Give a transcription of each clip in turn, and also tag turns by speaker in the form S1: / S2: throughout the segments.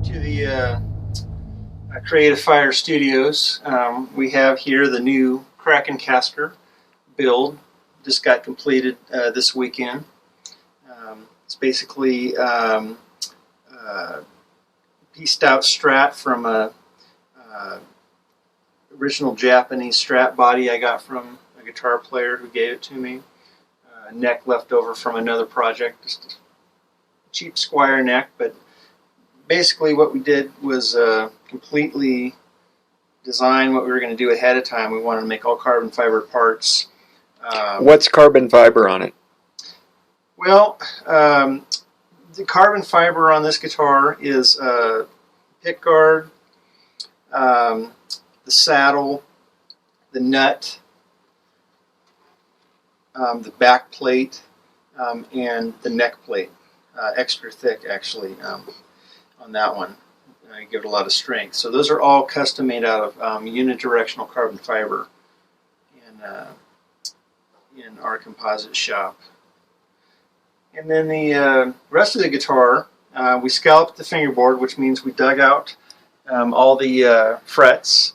S1: To the Creative Fire Studios. We have here the new Krakencaster build. Just got completed this weekend. It's basically pieced out Strat from a original Japanese Strat body I got from a guitar player who gave it to me. Neck left over from another project, just a cheap Squire neck, but basically what we did was completely design what we were going to do ahead of time. We wanted to make all carbon fiber parts.
S2: What's carbon fiber on it?
S1: Well, the carbon fiber on this guitar is pick guard, the saddle, the nut, the back plate, and the neck plate. Extra thick, actually, on that one. You give it a lot of strength. So those are all custom made out of unidirectional carbon fiber in our composite shop. And then the rest of the guitar, we scalloped the fingerboard, which means we dug out all the frets,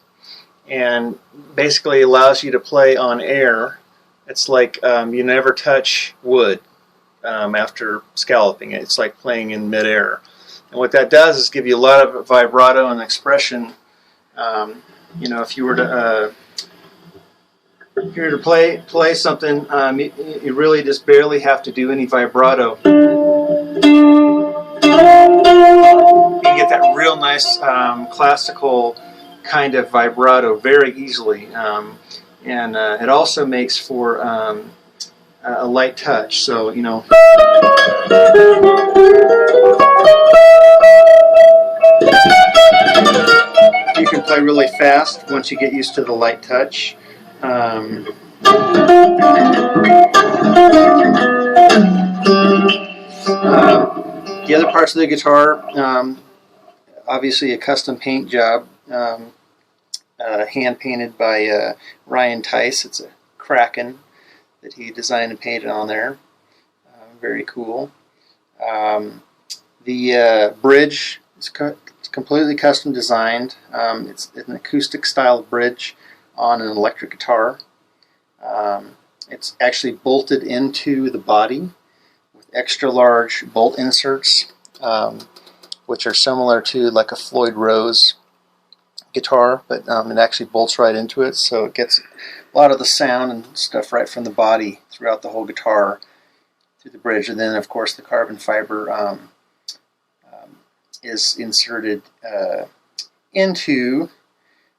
S1: and basically allows you to play on air. It's like you never touch wood after scalloping it. It's like playing in midair. And what that does is give you a lot of vibrato and expression. You know, if you were to play something, you really just barely have to do any vibrato. You can get that real nice classical kind of vibrato very easily. And it also makes for a light touch. So, you know. You can play really fast once you get used to the light touch. The other parts of the guitar, obviously a custom paint job, hand painted by Ryan Tice. It's a Kraken that he designed and painted on there. Very cool. The bridge is completely custom designed. It's an acoustic style bridge on an electric guitar. It's actually bolted into the body with extra large bolt inserts, which are similar to like a Floyd Rose guitar, but it actually bolts right into it, so it gets a lot of the sound and stuff right from the body throughout the whole guitar through the bridge. And then of course the carbon fiber is inserted into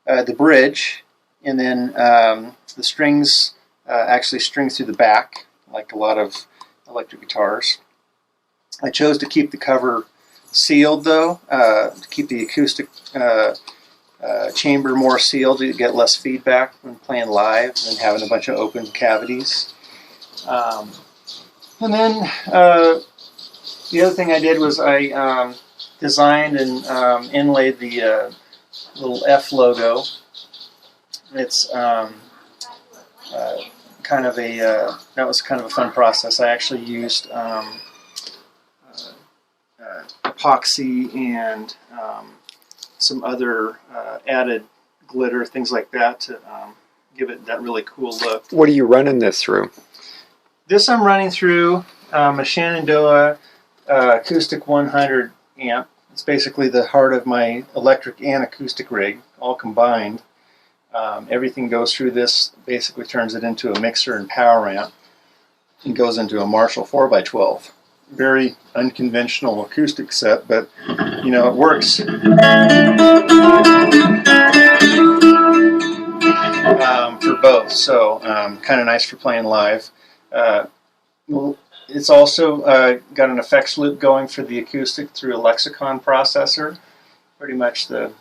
S1: the bridge, and then the strings actually string through the back like a lot of electric guitars. I chose to keep the cover sealed though, to keep the acoustic chamber more sealed to get less feedback when playing live than having a bunch of open cavities. And then the other thing I did was I designed and inlaid the little F logo. It's kind of a that was kind of a fun process. I actually used epoxy and some other added glitter, things like that, to give it that really cool look.
S2: What are you running this through?
S1: This I'm running through a Shenandoah Acoustic 100 amp. It's basically the heart of my electric and acoustic rig, all combined. Everything goes through this, basically turns it into a mixer and power amp, and goes into a Marshall 4x12. Very unconventional acoustic set, but you know, it works. For both, so kind of nice for playing live. Well, it's also got an effects loop going for the acoustic through a Lexicon processor. Pretty much the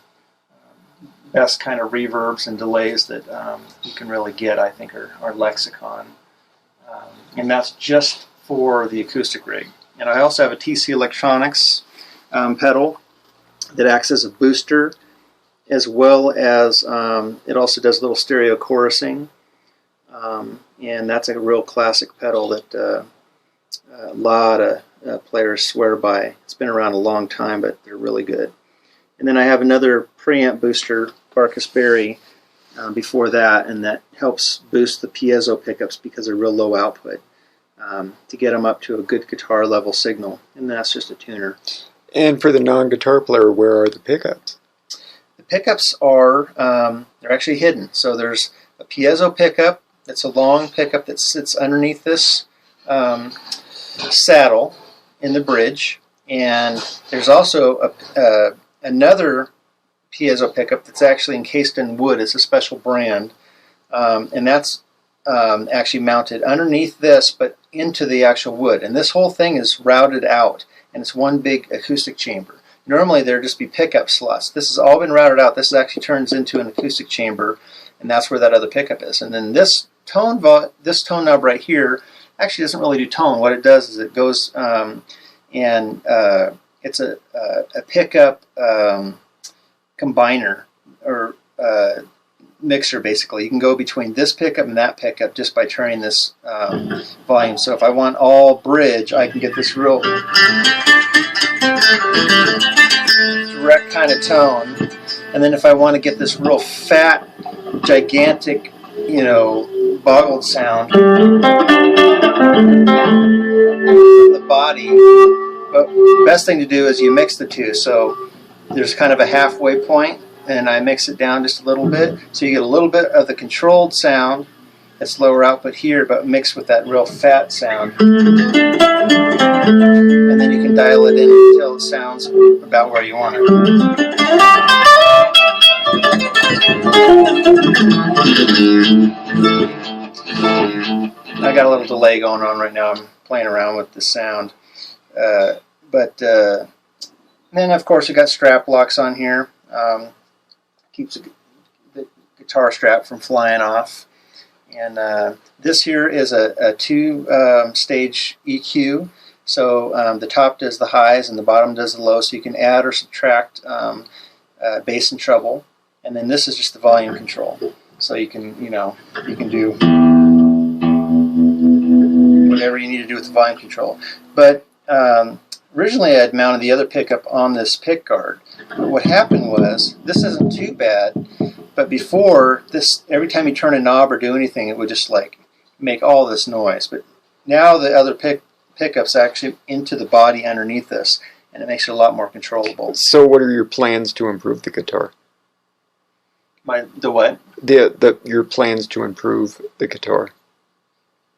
S1: best kind of reverbs and delays that you can really get, I think, are Lexicon. And that's just for the acoustic rig. And I also have a TC Electronics pedal that acts as a booster, as well as it also does a little stereo chorusing. And that's a real classic pedal that a lot of players swear by. It's been around a long time, but they're really good. And then I have another preamp booster, Barkus Berry, before that, and that helps boost the piezo pickups because they're real low output, to get them up to a good guitar level signal. And that's just a tuner.
S2: And for the non-guitar player, where are the pickups?
S1: The pickups are, they're actually hidden. So there's a piezo pickup. That's a long pickup that sits underneath this saddle in the bridge. And there's also another piezo pickup that's actually encased in wood. It's a special brand. And that's actually mounted underneath this, but into the actual wood. And this whole thing is routed out, and it's one big acoustic chamber. Normally there'd just be pickup slots. This has all been routed out. This actually turns into an acoustic chamber, and that's where that other pickup is. And then this tone knob right here actually doesn't really do tone. What it does is it goes it's a pickup combiner, or mixer, basically. You can go between this pickup and that pickup just by turning this volume. So if I want all bridge, I can get this real direct kind of tone. And then if I want to get this real fat, gigantic, boggled sound from the body. But the best thing to do is you mix the two. So there's kind of a halfway point, and I mix it down just a little bit, so you get a little bit of the controlled sound that's lower output here, but mixed with that real fat sound. And then you can dial it in until it sounds about where you want it. I got a little delay going on right now. I'm playing around with the sound. Then of course we got strap locks on here. Keeps the guitar strap from flying off. And this here is a two-stage EQ. So the top does the highs and the bottom does the lows, so you can add or subtract bass and treble. And then this is just the volume control. So you can, you can do whatever you need to do with the volume control. But originally I had mounted the other pickup on this pick guard. But what happened was, this isn't too bad, but before this, every time you turn a knob or do anything, it would just like make all this noise. But now the other pickup's actually into the body underneath this, and it makes it a lot more controllable.
S2: So what are your plans to improve the guitar?
S1: The what?
S2: Your plans to improve the guitar.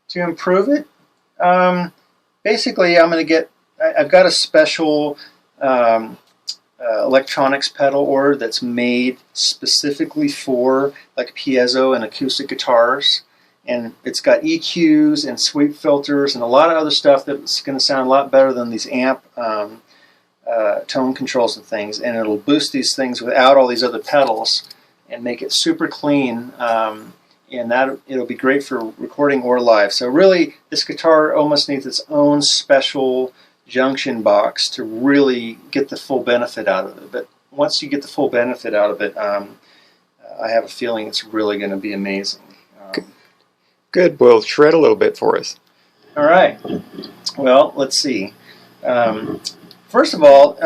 S1: To improve it? Basically, I've got a special electronics pedal order that's made specifically for like piezo and acoustic guitars, and it's got EQs and sweep filters and a lot of other stuff that's going to sound a lot better than these amp tone controls and things, and it'll boost these things without all these other pedals and make it super clean, and that it'll be great for recording or live. So really, this guitar almost needs its own special junction box to really get the full benefit out of it. But once you get the full benefit out of it, I have a feeling it's really going to be amazing.
S2: Good. Well, shred a little bit for us.
S1: All right. Well, let's see. First of all,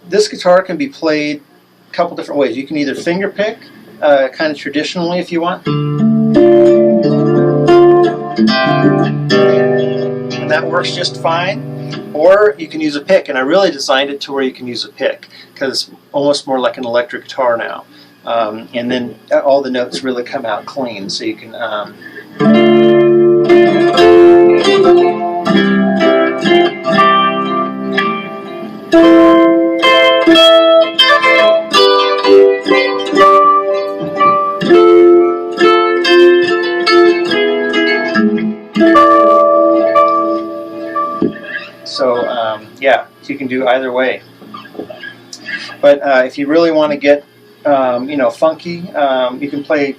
S1: this guitar can be played a couple different ways. You can either finger pick, kind of traditionally if you want. And that works just fine. Or you can use a pick, and I really designed it to where you can use a pick because it's almost more like an electric guitar now. And then all the notes really come out clean, so you can yeah, so you can do either way. But if you really want to get, funky, you can play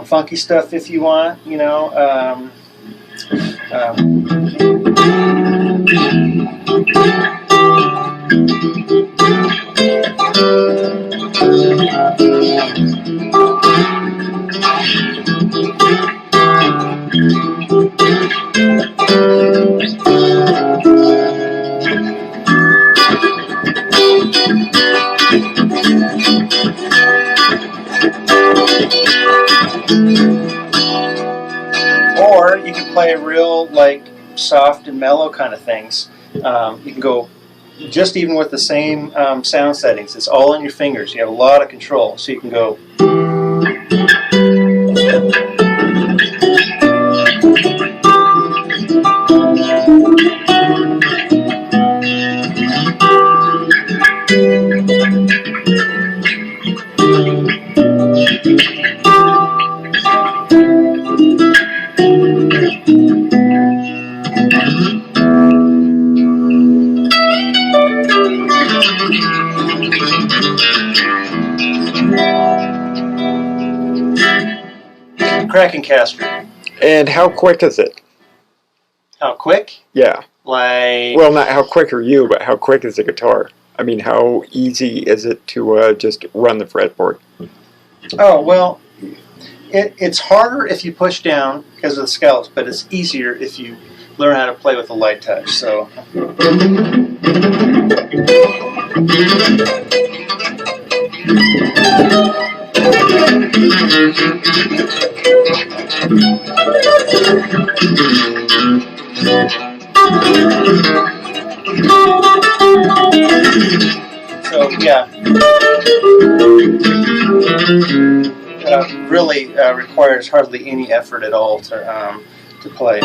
S1: funky stuff if you want, Or you can play real like soft and mellow kind of things. You can go just even with the same sound settings. It's all on your fingers. You have a lot of control, so you can go. Krakencaster.
S2: And how quick is it?
S1: How quick?
S2: Yeah.
S1: Like.
S2: Well, not how quick are you, but how quick is the guitar? I mean, how easy is it to just run the fretboard?
S1: Oh, well, it's harder if you push down because of the scallops, but it's easier if you learn how to play with a light touch. So. So yeah, really requires hardly any effort at all to play.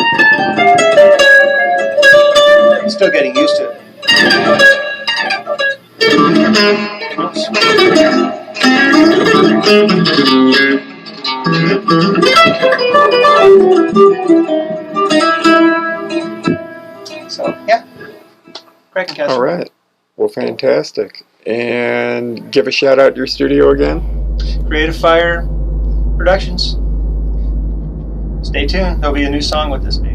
S1: Still getting used to it. So yeah, Krakencaster.
S2: All right. Well, fantastic. And give a shout out to your studio again.
S1: Creative Fire Productions. Stay tuned. There'll be a new song with this band.